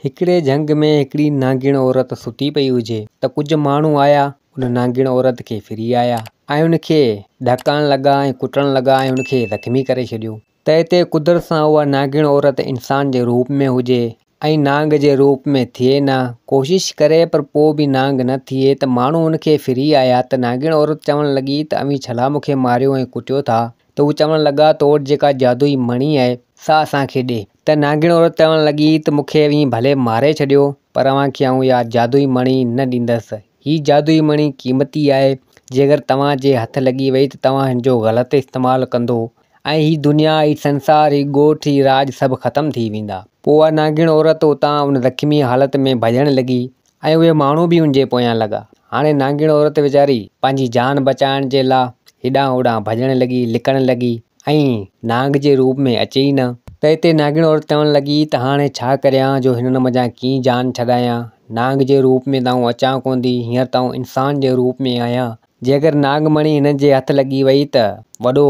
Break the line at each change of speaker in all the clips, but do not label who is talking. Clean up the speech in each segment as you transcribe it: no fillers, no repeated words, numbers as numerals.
हिकिड़े झंग में हिकिड़ी नांगिण औरत सुती पई हुजे त कुझु माण्हू आया उन नांगिण औरत खे फिरी आया ऐं उनखे ढकाइण लॻा ऐं कुटण लॻा ऐं उनखे ज़ख़्मी करे छॾियो। त हिते कुदरत सां उहा नांगिण औरत इंसान जे रूप में हुजे ऐं नांग जे रूप में थिए न, कोशिश करे पर पोइ बि नांग न थिए त माण्हू उनखे फिरी आया त नांगिण औरत चवणु लॻी त अवी छला मूंखे मारियो ऐं कुटियो था। त हू चवणु लॻा तो वटि जेका जादुई मणी आहे सा असांखे ॾे। त नांगिण औरत चवणु लॻी त मूंखे भले मारे छॾियो पर अव्हांखे आऊं इहा जादुई मणी न ॾींदसि। हीअ जादुई मणी क़ीमती आहे, जेकर तव्हांजे हथ लॻी वई त तव्हांजो ग़लति इस्तेमालु कंदो ऐं हीअ दुनिया हीअ संसार हीअ ॻोठ हीअ राज सभु ख़तमु थी वेंदा। पोइ उहा नांगिण औरत उतां उन ज़ख़्मी हालत में भॼणु लॻी ऐं उहे माण्हू बि उनजे पोयां लॻा। हाणे नांगिण औरत वीचारी पंहिंजी जान बचाइण जे लाइ हेॾां होॾां भॼणु लॻी, लिकणु लॻी ऐं नांग जे रूप में अचे ई न। त हिते नांगिण औरत चवणु लॻी त हाणे छा करियां जो हिननि मज़ा कीअं जान छॾायां, नांग जे रूप में त अचां कोन थी, हींअर त इंसान जे रूप में आहियां। जेकर नागमणी हिन जे हथ लॻी वई त वॾो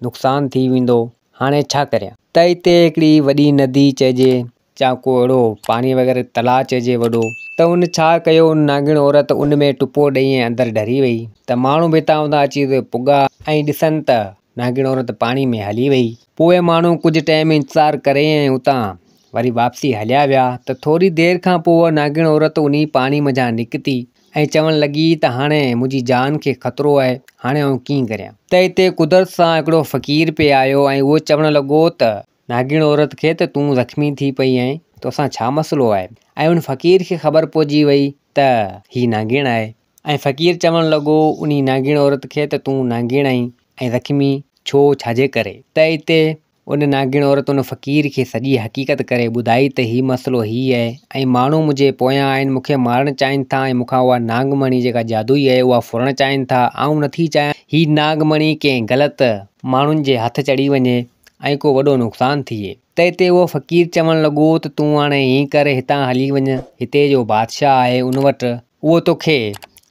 नुक़सानु थी वेंदो, हाणे छा करियां। त हिते हिकिड़ी वॾी नदी चइजे या को अहिड़ो पाणी वग़ैरह तलाउ चइजे वॾो, त उन छा कयो, उन नांगिण औरत उन में टुपो ॾेई ऐं अंदरि डरी वई। त माण्हू बि हितां हुतां अची पुॻा ऐं ॾिसनि त नांगिण औरत पाणी में हली वई। पोइ माण्हू कुझु टाइम इंतज़ारु करे ऐं उतां वरी वापसी हलिया विया। त थोरी देरि खां पोइ उहा नांगिण औरत उन पाणी मज़ा निकिती ऐं चवणु लॻी त हाणे मुंहिंजी जान खे ख़तरो आहे, हाणे आऊं कीअं करियां। त हिते कुदरत सां हिकिड़ो फ़क़ीर पिए आयो ऐं उहो चवणु लॻो त नांगिण औरत खे त तूं ज़ख़्मी थी पई ऐं तोसां छा मसइलो आहे। ऐं उन फ़क़ीर खे ख़बर पइजी वई त हीअ नांगिण आहे ऐं फ़क़ीर चवणु लॻो उन नांगिण औरत खे त तूं नांगिण आहीं ऐं ज़ख़्मी छो, छाजे करे। त हिते उन नांगिण औरत उन फ़क़ीर खे सॼी हक़ीक़त करे ॿुधाई त हीअ मसइलो हीअ आहे ऐं माण्हू मुंहिंजे पोयां आहिनि, मूंखे मारणु चाहिनि था ऐं मूंखां उहा नागमणी जेका जादुई आहे उहा फुरणु चाहिनि था। आऊं नथी चाहियां हीअ नागमणी कंहिं ग़लति माण्हुनि जे हथ चढ़ी वञे ऐं को वॾो नुक़सानु थिए। त हिते उहो फ़क़ीर चवणु लॻो त तूं हाणे हीअं करे हितां हली वञु, हिते जो बादशाह आहे उन वटि, उहो तोखे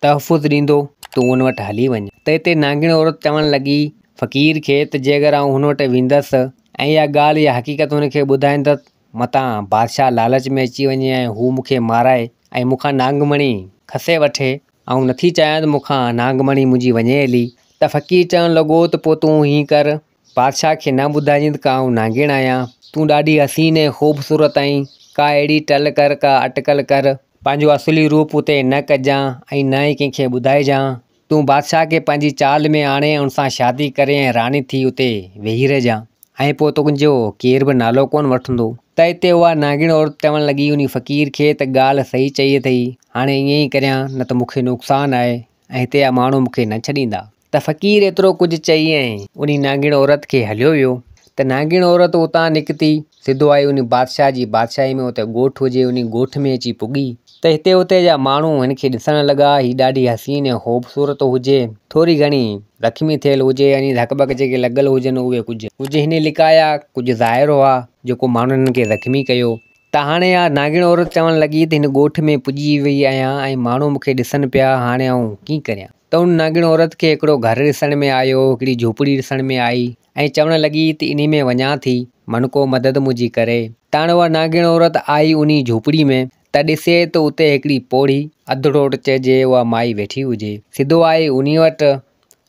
तहफ़ुज़ ॾींदो, तूं उन वटि हली वञु। त हिते नांगिण औरत चवणु लॻी फ़क़ीर खे त जेकर आऊं हुन वटि वेंदसि ऐं इहा ॻाल्हि इहा हक़ीक़त हुनखे ॿुधाईंदसि, मतां बादशाह लालच में अची वञे ऐं हू मूंखे माराए ऐं मूंखां नागमणी खसे वठे, ऐं नथी चाहियां त मूंखां नागमणी मुंहिंजी वञे हली। त फ़क़ीर चवणु लॻो त पोइ तूं हीअं कर, बादशाह खे न ॿुधाइजांइ त आऊं नांगिण आहियां, तूं ॾाढी हसीन ऐं ख़ूबसूरत आहीं, का अहिड़ी टल कर, का अटकल कर, पंहिंजो असली रूप उते न कजांइ ऐं न ई कंहिंखे ॿुधाइजांइ। तूं बादशाह खे पंहिंजी चाल में आणे उन सां शादी करे ऐं राणी थी उते वेही रहिजांइ ऐं पोइ तुंहिंजो केर बि नालो कोन वठंदो। त हिते उहा नांगिण औरत चवणु लॻी उन फ़क़ीर खे त ॻाल्हि सही चई अथई, हाणे ईअं ई करियां न त मूंखे नुक़सानु आहे ऐं हिते जा माण्हू मूंखे न छॾींदा। त फ़क़ीर एतिरो कुझु चई ऐं उन नांगिण औरत खे हलियो वियो। त नांगिण औरत उतां निकिती, सिधो आई उन बादशाह जी बादशाही में, उते ॻोठु हुजे उन ॻोठ में अची पुॻी। त हिते उते जा माण्हू हिन खे ॾिसणु लॻा, हीअ ॾाढी हसीन ऐं ख़ूबसूरत हुजे, थोरी घणी ज़ख़्मी थियल हुजे, यानी धकॿक जेके लॻल हुजनि उहे कुझु हिन लिकाया, कुझु ज़ाहिरो आहे जेको माण्हुनि खे ज़ख़्मी कयो। त हाणे इहा नांगिण औरत चवणु लॻी त हिन ॻोठ में पुॼी वई आहियां ऐं माण्हू मूंखे ॾिसनि पिया, हाणे आऊं कीअं करियां। त उन नांगिण औरत खे हिकिड़ो घरु ॾिसण में आयो, हिकिड़ी झोपड़ी ॾिसण में आई ऐं चवणु लॻी त इन में वञा थी, मन को मदद मुंहिंजी करे। त हाणे उहा नांगिण औरत आई उन झोपड़ी में त ॾिसे त उते हिकिड़ी पौड़ी अधु रोड चइजे उहा माई वेठी हुजे। सिधो आई उन वटि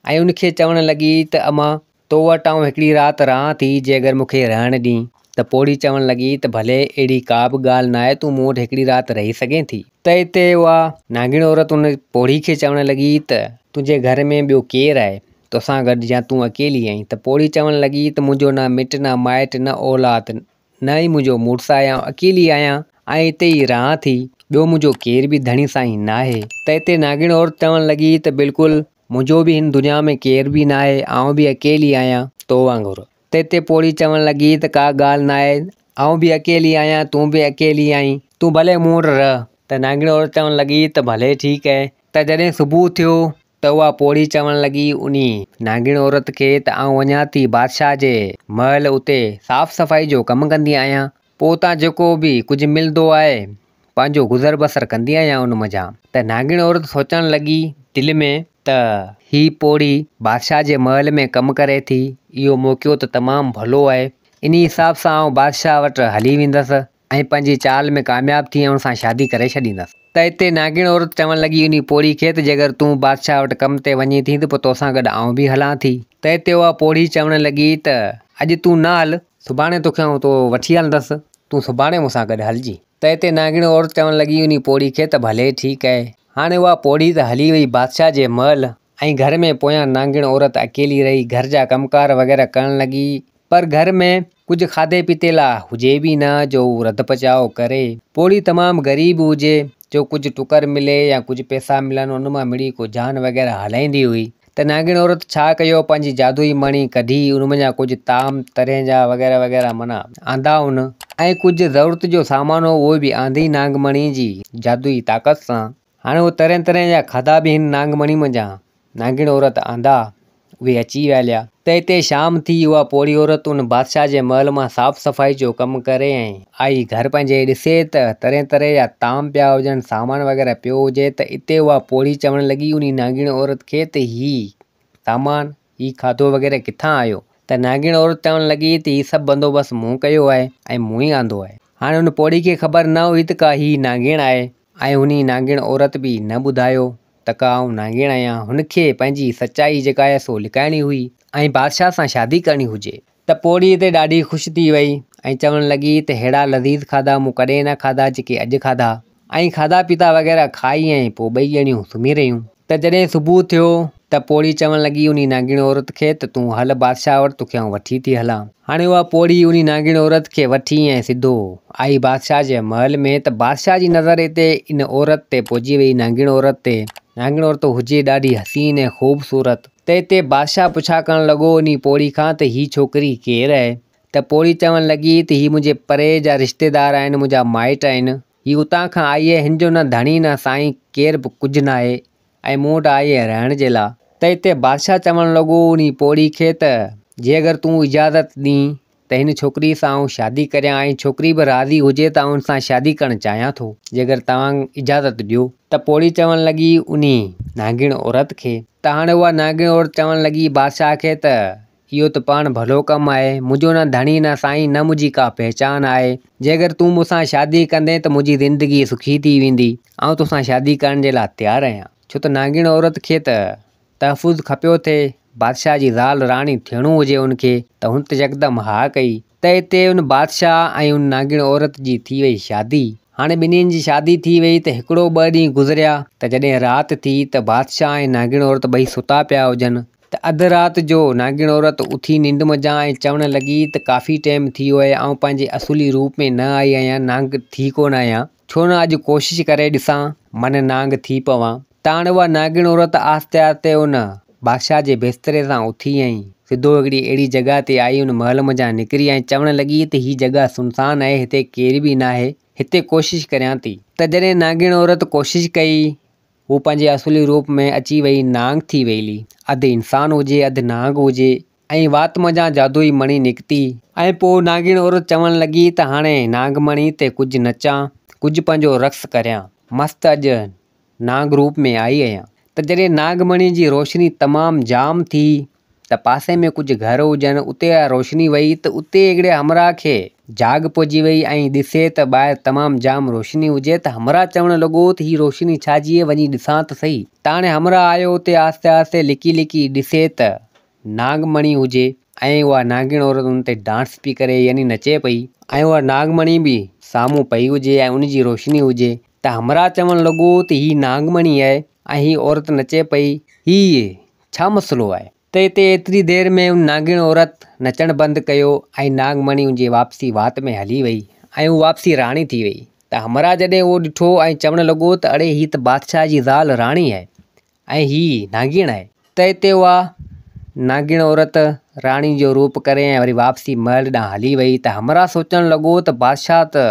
ऐं उनखे चवणु लॻी त अमा तो वटि आऊं हिकिड़ी राति रहां थी, जे अगरि मूंखे रहणु ॾीं। त पौड़ी चवणु लॻी त भले, अहिड़ी का बि ॻाल्हि न आहे, तूं मूं वटि हिकिड़ी राति रही सघें थी। त हिते उहा नांगिण औरत उन पौड़ी खे चवणु लॻी त तुंहिंजे घर में ॿियो केरु आहे तोसां गॾु, या तूं अकेली आहीं। त पौड़ी चवणु लॻी त मुंहिंजो न मिटु न माइटु न औलाद न ई मुंहिंजो मुड़ुसु आहे, अकेली आहियां ऐं हिते ई रहां थी, ॿियो मुंहिंजो केर बि धणी साईं न आहे। त हिते नांगिण औरत चवणु लॻी त बिल्कुलु मुंहिंजो बि हिन दुनिया में केर बि न आहे, आउं बि अकेली आहियां तो वांगुरु। त हिते पौड़ी चवणु लॻी त का ॻाल्हि न आहे, आउं बि अकेली आहियां, तूं बि अकेली आहीं, तूं भले मूं वटि रह। त नांगिण औरत चवणु लॻी त भले ठीकु आहे। त जॾहिं सुबुह थियो त उहा पौड़ी चवणु लॻी उन नांगिण औरत खे त आउं वञा थी बादशाह जे महल, उते साफ़ सफ़ाई जो कमु कंदी आहियां, पोइ उतां जेको बि कुझु मिलंदो आहे पंहिंजो गुज़र बसर कंदी आहियां उन मज़ा। त नांगिण औरत सोचणु लॻी दिलि में त ही पौड़ी बादशाह जे महल में कमु करे थी, इहो मौक़ो त तमामु भलो आहे, इन हिसाब सां आउं बादशाह वटि हली वेंदसि ऐं पंहिंजी चाल में कामयाबु थी हुन सां शादी करे छॾींदसि। त हिते नागिण औरत चवणु लॻी उन पोड़ी खे त जेकर तूं बादशाह वटि कम ते वञे थी त पोइ तोसां गॾु आउं बि हलां थी। त हिते उहा पोड़ी चवणु लॻी त अॼु तूं न हल, सुभाणे तोखे आउं तो वठी हलंदसि, तूं सुभाणे मूंसां गॾु हलिजी। त हिते नागिण औरत चवणु लॻी उन पोड़ी खे त भले ठीकु आहे। हाणे उहा पोड़ी त हली वई बादशाह जे महल ऐं घर में पोयां नागिण औरत अकेली रही, घर जा कमकार वग़ैरह करणु लॻी। पर घर में कुझु खाधे पीते लाइ हुजे बि न जो रध पचाओ करे। पोड़ी तमामु ग़रीब हुजे जो कुझु टुकर मिले या कुझु पैसा मिलनि उन मां मिड़ी को जान वग़ैरह हलाईंदी हुई। त नागिण औरत छा कयो, पंहिंजी जादुई मणी कढी उन जा कुझु ताम तरह जा वग़ैरह वग़ैरह माना आंदा उन ऐं कुझु ज़रूरत जो सामान हो उहो बि आंदी नागमणी जी जादुई ताक़त सां। हाणे उहो तरह तरह जा खाधा बि हिन नागमणी मंझां नागिण औरत आंदा, उहे अची हलिया। त हिते शाम थी, उहा पोड़ी औरत उन बादशाह जे महल मां साफ़ सफ़ाई जो कमु करे ऐं आई घर पंहिंजे ॾिसे त तरह तरह जा ताम पिया हुजनि, सामान वग़ैरह पियो हुजे। त हिते उहा पोड़ी चवणु लॻी उन नागिण औरत खे त ही सामान, ही खाधो वग़ैरह किथां आयो? त नागिण औरत चवणु लॻी त ही सभु बंदोबस्तु मूं कयो आहे ऐं मूं ई आंदो आहे। हाणे हुन पोड़ी खे ख़बर न हुई त का ही नागिण आहे ऐं हुन नागिण औरत बि न ॿुधायो त का आउं नागिण आहियां। हुनखे पंहिंजी सचाई जेका आहे सो लिकाइणी हुई ऐं बादशाह सां शादी करणी हुजे। त पोड़ी हिते ॾाढी ख़ुशि थी वई ऐं चवणु लॻी त अहिड़ा लज़ीज़ खाधा मूं कॾहिं न खाधा जेके अॼु खाधा। ऐं खाधा पीता वग़ैरह खाई ऐं पोइ ॿई ॼणियूं सुम्ही रहियूं। त जॾहिं सुबुह थियो त पोड़ी चवणु लॻी उन नागिण औरत खे त तूं हल बादशाह वटि, तोखे आउं वठी थी हलां। हाणे उहा पोड़ी उन नागिण औरत खे वठी ऐं सिधो आई बादशाह जे महल में। त बादशाह जी नज़र हिते इन औरत ते पहुची वई, नागिण औरत ते। नागिण औरत हुजे ॾाढी हसीन ऐं ख़ूबसूरत। त हिते बादशाह पुछा करणु लॻो उन पोड़ी खां त ही छोकिरी केरु आहे? त पोड़ी चवणु लॻी त ही मुंहिंजे परे जा रिश्तेदार आहिनि, मुंहिंजा माइट आहिनि। ही उतां खां आई आहे, हिन जो न धणी न साईं केर बि कुझु न आहे ऐं मूं वटि आई आहे रहण जे लाइ। त हिते बादशाह चवणु लॻो उन पोड़ी खे त जे अगरि तूं इजाज़त ॾीं त हिन छोकिरी सां आउं शादी करियां ऐं छोकिरी बि राज़ी हुजे त आउं हुन सां शादी करणु चाहियां थो, जे अगरि तव्हां इजाज़त ॾियो। त पोड़ी चवणु लॻी उन नागिण औरत खे। त हाणे उहा नागिण औरत चवणु लॻी बादशाह खे त इहो त पाण भलो कमु आहे, मुंहिंजो न धणी न साईं न मुंहिंजी का पहचान आहे। जे अगरि तूं मूंसां शादी कंदे त मुंहिंजी ज़िंदगी सुखी थी वेंदी, आउं तोसां शादी करण जे लाइ तयारु आहियां। छो त नागिण औरत खे त तहफ़ुज़ खपियो थिए, बादशाह जी ज़ाल राणी थियणो हुजे हुनखे, त हुन त यकदमि हा कई। त हिते उन बादशाह ऐं उन नागिण औरत जी थी वई शादी। हाणे ॿिन्हिनि जी शादी थी वई त हिकिड़ो ॿ ॾींहं गुज़रिया त जॾहिं राति थी त बादशाह ऐं नागिण औरत ॿई सुता पिया हुजनि। त अधु राति जो नागिण औरत उथी निंड मंझां ऐं चवणु लॻी त काफ़ी टाइम थी वियो आहे, आउं पंहिंजे असुली रूप में न आई आहियां, नांग थी कोन आहियां, छो न अॼु कोशिशि करे ॾिसां मन नांग थी पवां। त हाणे उहा नागिण औरत आहिस्ते आहिस्ते उन बादशाह जे बिस्तरे सां उथी ऐं सिधो हिकिड़ी अहिड़ी जॻह ते आई, उन महल मंझां निकिरी ऐं चवणु लॻी त हीअ जॻह सुनसान आहे, हिते केर बि न आहे, हिते कोशिशि करियां थी। त जॾहिं नागिण औरत कोशिशि कई, हू पंहिंजे असुली रूप में अची वई, नांग थी वेली, अधु इंसानु हुजे अधु नांग हुजे ऐं वात मंझां जादुई मणी निकिती। ऐं पोइ नागिण औरत चवणु लॻी त हाणे नागमणी ते कुझु नचां, कुझु पंहिंजो रक़्स करियां, मस्तु अॼु नाग रूप में आई आहियां। त जॾहिं नागमणी जी रोशनी तमामु जाम थी त पासे में कुझु घर हुजनि, उते रोशनी वई त उते हिकिड़े हमराह खे जाग पइजी वई ऐं ॾिसे त ॿाहिरि तमामु जाम रोशनी हुजे। त हमराह चवणु लॻो त हीअ रोशनी छाजी आहे, वञी ॾिसां त सही। त हाणे हमराह आयो उते, आहिस्ते आहिस्ते लिकी लिकी ॾिसे त नागमणी हुजे ऐं उहा नागिण औरत हुन ते डांस पई करे, यानी नचे पई ऐं उहा नागमणी बि साम्हूं पई हुजे ऐं उनजी रोशनी हुजे। त हमराह चवणु लॻो त हीअ नागमणी आहे ऐं हीअ औरत नचे पई, हीअ छा मसइलो आहे? त हिते एतिरी देरि में उन नागिण औरत नचणु बंदि कयो ऐं नागमणी हुनजी वापसी वात में हली वई ऐं हू वापसी राणी थी वई। त हमराह जॾहिं उहो ॾिठो ऐं चवणु लॻो त अड़े हीअ त बादशाह जी ज़ाल राणी आहे ऐं हीअ नागिण आहे। त हिते उहा नागिण औरत राणी जो रूप करे ऐं वरी वापसी महल ॾांहुं हली वई। त हमराह सोचणु लॻो त बादशाह त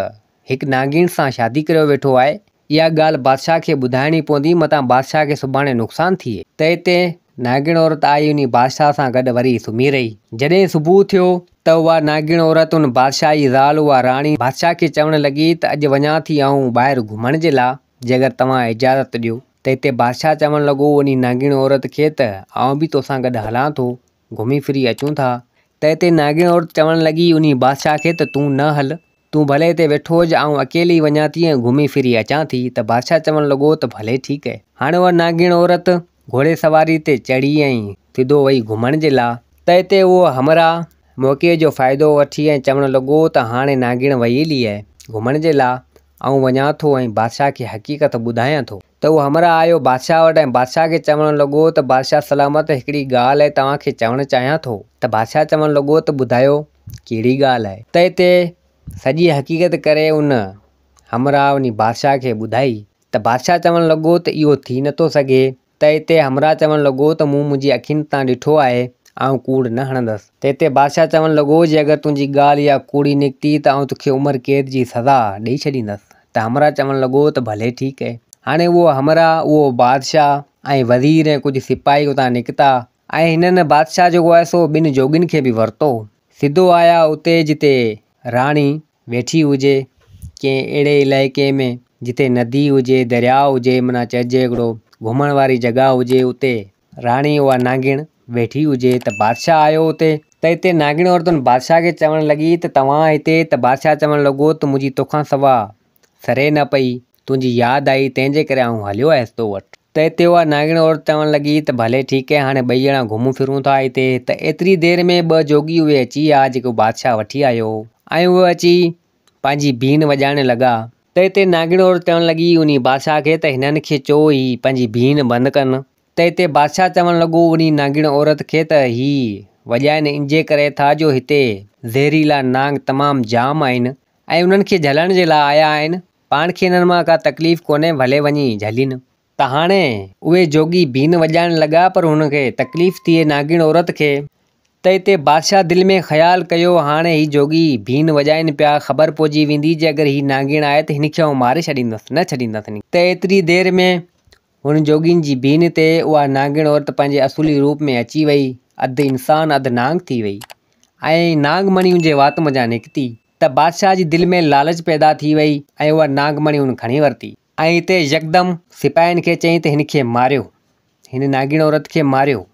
हिकु नागिण सां शादी करे वेठो आहे, इहा ॻाल्हि बादशाह खे ॿुधाइणी पवंदी, मतां बादशाह खे सुभाणे नुक़सानु थिए। त हिते नागिण औरत आई उन बादशाह सां गॾु वरी सुम्ही रही। जॾहिं सुबुह थियो त उहा नागिण औरत उन बादशाह जी ज़ाल उहा राणी बादशाह खे चवणु लॻी त अॼु वञा थी आऊं ॿाहिरि घुमण जे लाइ, जे अगरि तव्हां इजाज़त ॾियो। त हिते बादशाह चवणु लॻो उन नागिण औरत खे त आउं बि तोसां गॾु हलां थो, घुमी फिरी अचूं था। त हिते नागिण औरत चवणु लॻी उन बादशाह खे त तूं न हल, तूं भले हिते वेठो हुज, आउं अकेली वञा थी ऐं घुमी फिरी अचां थी। त बादशाह चवणु लॻो त भले ठीकु आहे। हाणे उहा नागिण औरत घोड़े सवारी ते चढ़ी ऐं सिधो वई घुमण जे लाइ। त हिते उहो हमरा मौक़े जो फ़ाइदो वठी ऐं चवणु लॻो त हाणे नागिण वईली आहे घुमण जे लाइ, आउं वञा थो ऐं बादशाह खे हक़ीक़त ॿुधायां थो। त उहो हमरा आयो बादशाह वटि ऐं बादशाह खे चवणु लॻो त बादशाह सलामत, हिकिड़ी ॻाल्हि आहे तव्हांखे चवणु चाहियां थो। त बादशाह चवणु लॻो त ॿुधायो कहिड़ी ॻाल्हि आहे। त हिते सॼी हक़ीक़त करे उन हमरा उन बादशाह खे ॿुधाई। त बादशाह चवणु लॻो त इहो थी नथो सघे। त हिते हमरा चवणु लॻो त मूं मुंहिंजी अखियुनि तां ॾिठो आहे, आउं कूड़ न हणंदसि। त हिते बादशाह चवणु लॻो जे अगरि तुंहिंजी ॻाल्हि इहा कूड़ी निकिती त आउं तोखे उमिरि क़ैद जी सज़ा ॾेई छॾींदसि। त हमरा चवणु लॻो त भले ठीकु आहे। हाणे उहो बादशाह ऐं वज़ीर ऐं कुझु सिपाही उतां निकिता ऐं हिननि बादशाह जेको आहे सो ॿिनि जोगियुनि खे बि वरितो। सिधो आया उते जिते राणी वेठी हुजे, कंहिं अहिड़े इलाइक़े में जिते नदी हुजे, दरियाउ हुजे, माना चइजे हिकिड़ो घुमण वारी जॻह हुजे, उते राणी उहा नागिण वेठी हुजे। त बादशाह आयो उते। त हिते नागिण औरतुनि बादशाह खे चवणु लॻी त तव्हां हिते। त बादशाह चवणु लॻो त मुंहिंजी तोखां सवा सरे न पई, तुंहिंजी यादि आई, तंहिंजे करे आउं हलियो आयसि तो वटि। त हिते उहा नागिण औरत चवणु लॻी त भले ठीकु आहे, हाणे ॿई ॼणा घुमूं फिरूं था हिते। त एतिरी देरि में ॿ जोगी उहे अची विया जेको बादशाह वठी आयो, ऐं उहे अची पंहिंजी बीन वॼाइण लॻा। त हिते नागिण औरत चवणु लॻी उन बादशाह खे त हिननि खे चओ ही पंहिंजी बीन बंदि कनि। त हिते बादशाह चवणु लॻो उन नागिण औरत खे त ही वॼाइनि इनजे करे था जो हिते ज़हरीला नांग तमामु जाम आहिनि ऐं उन्हनि खे झलण जे लाइ आया आहिनि। पाण खे हिननि मां का तकलीफ़ कोन्हे, भले वञी झलीनि। त हाणे उहे जोगी बीन वॼाइण लॻा, पर हुनखे तकलीफ़ थिए नागिण औरत खे। त हिते बादशाह दिलि में ख़्यालु कयो हाणे ही जोगी बीन वॼाइनि पिया, ख़बर पइजी वेंदी जे अगरि ही नागिण आहे त हिनखे आउं मारे छॾींदुसि, न छॾींदसि। त एतिरी देरि में हुन जोगियुनि जी बीन ते उहा नागिण औरत पंहिंजे असुली रूप में अची वई, अधु इंसानु अधु नांग थी वई ऐं नागमणी हुनजे वात मञा निकिती। त बादशाह जी दिलि में लालच पैदा थी वई ऐं उहा नागमणी हुन खणी वरिती ऐं हिते यकदमि सिपाहियुनि खे चई त हिनखे मारियो, हिन नागिण औरत खे मारियो।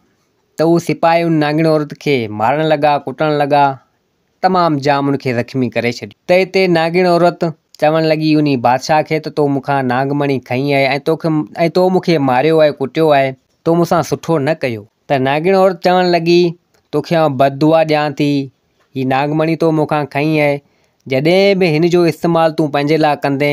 त उहे सिपाही हुन नागिण औरत खे मारण लॻा, कुटण लॻा, तमामु जाम हुनखे ज़ख़्मी करे छॾियो। त हिते नागिण औरत चवणु लॻी उन बादशाह खे त तो मूंखां नागमणी खईं आहे ऐं तो मूंखे मारियो आहे, कुटियो आहे, तो मूंसां सुठो न कयो। त नागिण औरत चवणु लॻी तोखे आउं बददुआ ॾियां थी, ही नागमणी तो मूंखां खईं आहे, जॾहिं बि हिन जो इस्तेमालु तूं पंहिंजे लाइ कंदे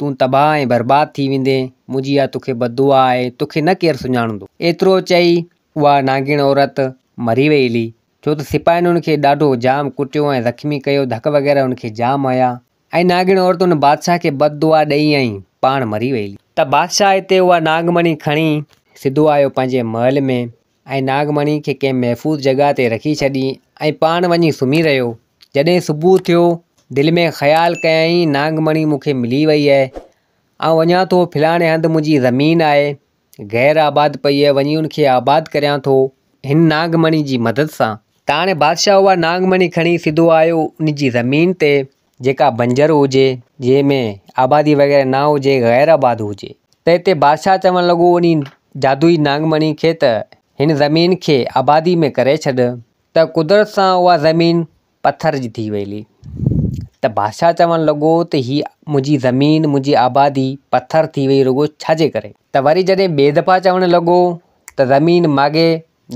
तूं तबाह ऐं बर्बादु थी वेंदे, मुंहिंजी इहा तोखे बददुआ आहे, तोखे न केरु सुञाणंदो। एतिरो चई उहा नागिण औरत मरी वई। छो त सिपाहियुनि हुनखे ॾाढो जाम कुटियो ऐं ज़ख़्मी कयो, धक वग़ैरह हुनखे जाम आया ऐं नागिण औरत हुन बादशाह खे बददुआ ॾेई ऐं पाण मरी वई। त बादशाह हिते उहा नागमणी खणी सिधो आयो पंहिंजे महल में ऐं नागमणी खे कंहिं महफ़ूज़ जॻह ते रखी छॾी ऐं पाण वञी सुम्ही रहियो। जॾहिं सुबुह थियो, दिलि में ख़्यालु कयईं नागमणी मूंखे मिली वई आहे, आउं वञा थो फलाणे हंधि मुंहिंजी ज़मीन आहे ग़ैर आबाद पई आहे, वञी हुनखे आबाद करियां थो हिन नागमणी जी मदद सां। त हाणे बादशाह उहा नागमणी खणी सिधो आयो उन जी ज़मीन ते जेका बंजर हुजे, जंहिंमें आबादी वग़ैरह न हुजे, ग़ैर आबाद हुजे। त हिते बादशाह चवणु लॻो उन जादुई नागमणी खे त हिन ज़मीन खे आबादी में करे छॾ। त कुदरत सां उहा ज़मीन पथर जी थी वई। त बादशाह चवणु लॻो त ही मुंहिंजी ज़मीन, मुंहिंजी आबादी पथर थी वई रुॻो छाजे करे। त वरी जॾहिं ॿिए दफ़ा चवणु लॻो त ज़मीन माॻे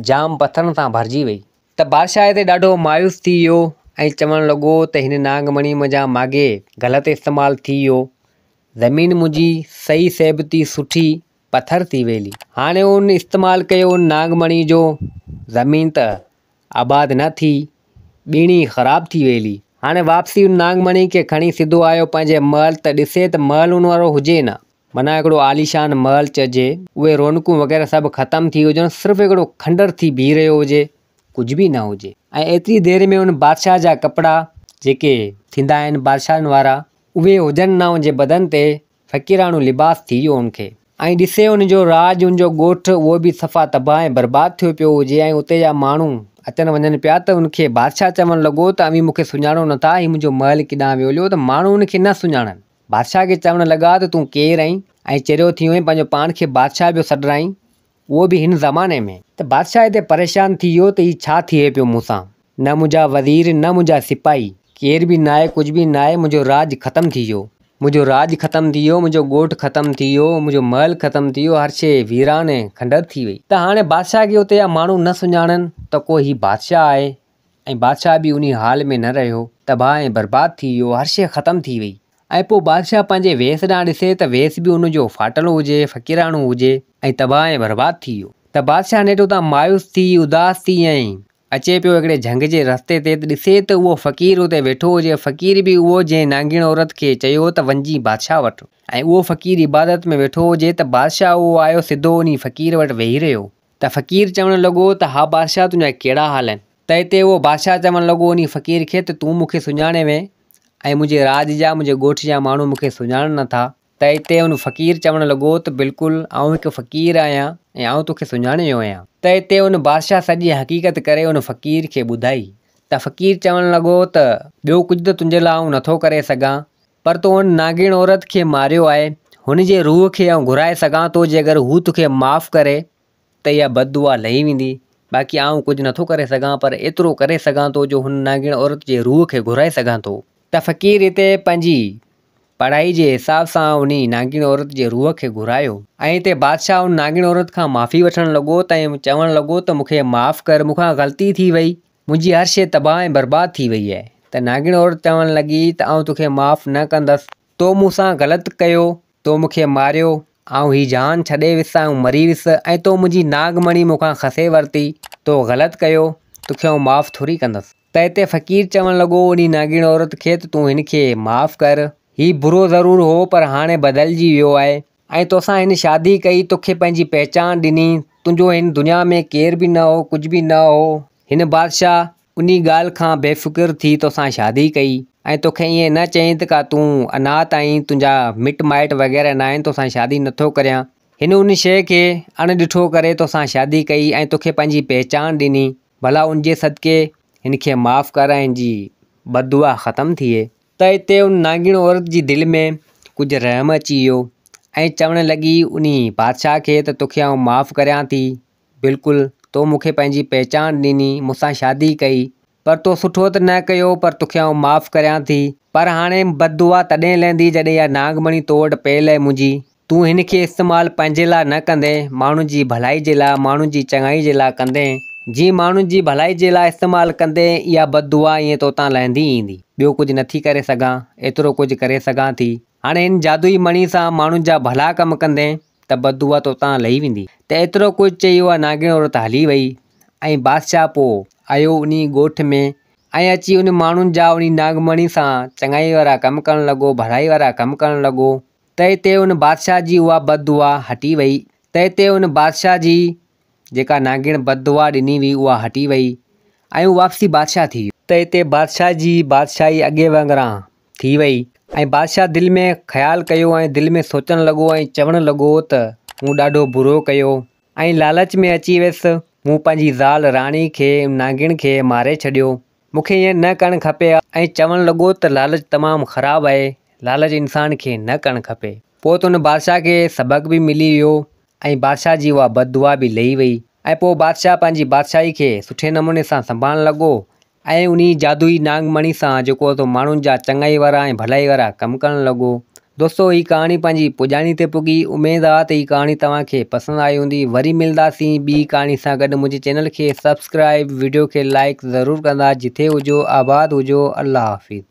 जाम पथरनि सां भरिजी वई। त बादशाह हिते ॾाढो मायूस थी वियो ऐं चवणु लॻो त हिन नागमणी मुंहिंजा माॻे ग़लति इस्तेमालु थी वियो, ज़मीन मुंहिंजी सही सैबती सुठी पथर थी वई। हाणे उन इस्तेमालु कयो उन नागमणी जो, ज़मीन त आबाद न थी, ॿीणी ख़राबु थी वई। हाणे वापसी उन नागमणी खे खणी सिधो आयो पंहिंजे महल। त ॾिसे त महल उन वारो हुजे न, माना हिकिड़ो आलीशान महल चइजे, उहे रौनकूं वग़ैरह सभु ख़तमु थी हुजनि, सिर्फ़ु हिकिड़ो खंडर थी बीह रहियो हुजे, कुझु बि न हुजे। ऐं एतिरी देरि में उन बादशाह जा कपिड़ा जेके थींदा आहिनि बादशाहनि वारा, उहे हुजनि न हुनजे बदन ते, फ़क़ीराणो लिबास थी वियो हुनखे। ऐं ॾिसे हुनजो राज, हुनजो ॻोठु, उहो बि सफ़ा तबाह ऐं बर्बादु थियो पियो हुजे ऐं उते जा माण्हू अचनि वञनि पिया। त हुनखे बादशाह चवणु लॻो त अवी मूंखे सुञाणो नथा, ही मुंहिंजो महल किॾां वियो। त माण्हू हुनखे न सुञाणनि। बादशाह खे चवणु लॻा त तूं केरु आहीं ऐं चरियो थी वियो पंहिंजो पाण खे बादशाह पियो सॾराईं, उहो बि हिन ज़माने में। त बादशाह हिते परेशान थी वियो त ही छा थिए पियो मूंसां, न मुंहिंजा वज़ीर न मुंहिंजा सिपाही, केर बि न आहे, कुझु बि न आहे, मुंहिंजो राज ख़तमु थी वियो, मुंहिंजो राज ख़तमु थी वियो, मुंहिंजो ॻोठु ख़तमु थी वियो, मुंहिंजो महल ख़तमु थी वियो, हर शइ वीरान ऐं खंडर थी वई। त हाणे बादशाह खे उते जा माण्हू न सुञाणनि त को ही बादशाह आहे, ऐं बादशाह बि उन हाल में न रहियो, तबाह ऐं बर्बाद थी वियो, हर शइ ख़तमु थी वई। ऐं पोइ बादशाह पंहिंजे वेस ॾांहुं ॾिसे त वेस बि उनजो फाटलो हुजे, फ़क़ीराणो हुजे ऐं तबाह ऐं बर्बाद थी वियो। त बादशाह नेठो तां मायूस थी, उदास थी ऐं अचे पियो हिकिड़े झंग जे रस्ते ते, त ॾिसे त उहो फ़क़ीर उते वेठो हुजे। फ़क़ीर बि उहो जंहिं नांगीण औरत खे चयो त वञी बादशाह वटि, ऐं उहो फ़क़ीर इबादत में वेठो हुजे त बादशाह उहो आयो सिधो उन फ़क़ीर वटि वेही रहियो। त फ़क़ीर चवणु लॻो त हा बादशाह, तुंहिंजा कहिड़ा हाल आहिनि? त हिते उहो बादशाह चवणु लॻो उन फ़क़ीर खे त तूं मूंखे सुञाणे वएं ऐं मुंहिंजे राज जा, मुंहिंजे ॻोठ जा माण्हू मूंखे सुञाणनि नथा। त हिते हुन फ़क़ीर चवणु लॻो त बिल्कुलु आउं हिकु फ़क़ीर आहियां ऐं आउं तोखे सुञाणे वियो आहियां। त हिते हुन बादशाह सॼी हक़ीक़त करे हुन फ़क़ीर खे ॿुधाई। त फ़क़ीर चवणु लॻो त ॿियो कुझु त तुंहिंजे लाइ आउं नथो करे सघां, पर तो हुन नांगीण औरत खे मारियो आहे, हुन जे रूह खे आउं घुराए सघां थो। जे अगरि हू तोखे माफ़ु करे त इहा बददुआ लही वेंदी, बाक़ी आउं कुझु नथो करे सघां, पर एतिरो करे सघां थो जो हुन नांगीण औरत जे रूह खे घुराए सघां थो। त फ़क़ीर हिते पंहिंजी पढ़ाई जे हिसाब सां उन नांगीण औरत जे रूह खे घुरायो, ऐं हिते बादशाह उन नांगीण औरत खां माफ़ी वठणु लॻो त चवणु लॻो त मूंखे माफ़ु कर, मूंखां ग़लती थी वई, मुंहिंजी हर शइ तबाह ऐं बर्बाद थी वई आहे। त नांगीण औरत चवणु लॻी त आउं तोखे माफ़ु न कंदसि, तो मूंसां ग़लति कयो, तो मूंखे मारियो, आउं ही जान छॾे वियुसि, आउं मरी वियुसि, ऐं तो मुंहिंजी नागमणी मूंखां खसे वरिती, तो ग़लति कयो, तोखे आउं माफ़ु थोरी कंदसि। त हिते फ़क़ीर चवणु लॻो उन नांगीण औरत खे त तूं हिन खे माफ़ु कर, ही बुरो ज़रूरु हो पर हाणे बदिलजी वियो आहे, ऐं तोसां हिन शादी कई, तोखे पंहिंजी पहचान ॾिनी, तुंहिंजो हिन दुनिया में केर बि न हो, कुझु बि न हो। हिन बादशाह उन ॻाल्हि खां बेफ़िक्र थी तोसां शादी कई, ऐं तोखे ईअं न चयईं त का तूं अनाथ आहीं, तुंहिंजा मिट माइट वग़ैरह न आहिनि, तोसां शादी नथो करियां। हिन उन शइ खे अणॾिठो करे तोसां शादी कई ऐं तोखे पंहिंजी पहचान ॾिनी, भला उनजे सदिके हिन खे माफ़ु कर ऐं जी बददुआ ख़तमु थिए। त हिते उन नांगीण औरत जी दिलि में कुझु रहम अची वियो ऐं चवणु लॻी उन बादशाह खे त तोखे आउं माफ़ु करियां थी, बिल्कुलु तो मूंखे पंहिंजी पहचान ॾिनी, मूंसां शादी कई, पर तो सुठो त न कयो, पर तोखे आउं माफ़ु करियां थी, पर हाणे बददुआ तॾहिं लहंदी जॾहिं इहा नागमणी तो वटि पियल आहे मुंहिंजी। तूं हिन खे इस्तेमालु पंहिंजे लाइ न कंदे, माण्हुनि जी भलाई जे लाइ, माण्हुनि जी चङाई जे लाइ कंदे, जीअं माण्हुनि जी भलाई जे लाइ इस्तेमालु कंदे इहा बददुआ ईअं तो तां लहंदी ईंदी। ॿियो कुझु नथी करे सघां, एतिरो कुझु करे सघां थी, हाणे हिन जादुई मणी सां माण्हुनि जा भला कमु कंदे त बददुआ तो तां लही वेंदी। त एतिरो कुझु चई उहा नांगीण औरत हली वई, ऐं बादशाह पोइ आयो उन ॻोठ में ऐं अची उन माण्हुनि जा उन नागमणी सां चङाई वारा कमु करणु लॻो, भलाई वारा कमु करणु लॻो। त हिते उन बादशाह जी उहा बददुआ हटी वई। त हिते उन बादशाह जी जेका नांगीण बददुआ ॾिनी हुई उहा हटी वई ऐं उहा वापसी बादशाह थी वियो। त हिते बादशाह जी बादशाही अॻे वांगुरु थी वई ऐं बादशाह दिलि में ख़्यालु कयो ऐं दिलि में सोचणु लॻो ऐं चवणु लॻो त मूं ॾाढो बुरो कयो ऐं लालच में अची वियुसि, मूं पंहिंजी ज़ाल राणी खे, नांगीण खे मारे छॾियो, मूंखे ईअं न करणु खपे। ऐं चवणु लॻो त लालच तमामु ख़राबु आहे, लालच इंसान खे न करणु खपे। पोइ त हुन बादशाह खे सबक़ बि मिली वियो ऐं बादशाह जी उहा बददुआ बि लही वई। ऐं पोइ बादशाह पंहिंजी बादशाही खे सुठे नमूने सां संभालणु लॻो ऐं उन जादुई नागमणी सां जेको तो माण्हुनि जा चङाई वारा ऐं भलाई वारा कमु करणु लॻो। दोस्तो हीअ कहाणी पंहिंजी पुॼाणी ते पुॻी। उमेदु आहे त हीअ कहाणी तव्हांखे पसंदि आई हूंदी। वरी मिलंदासीं ॿी कहाणी सां गॾु। मुंहिंजे चैनल खे सब्सक्राइब, वीडियो खे लाइक ज़रूरु कंदा। जिथे हुजो आबाद हुजो। अल्लाह हाफ़िज़।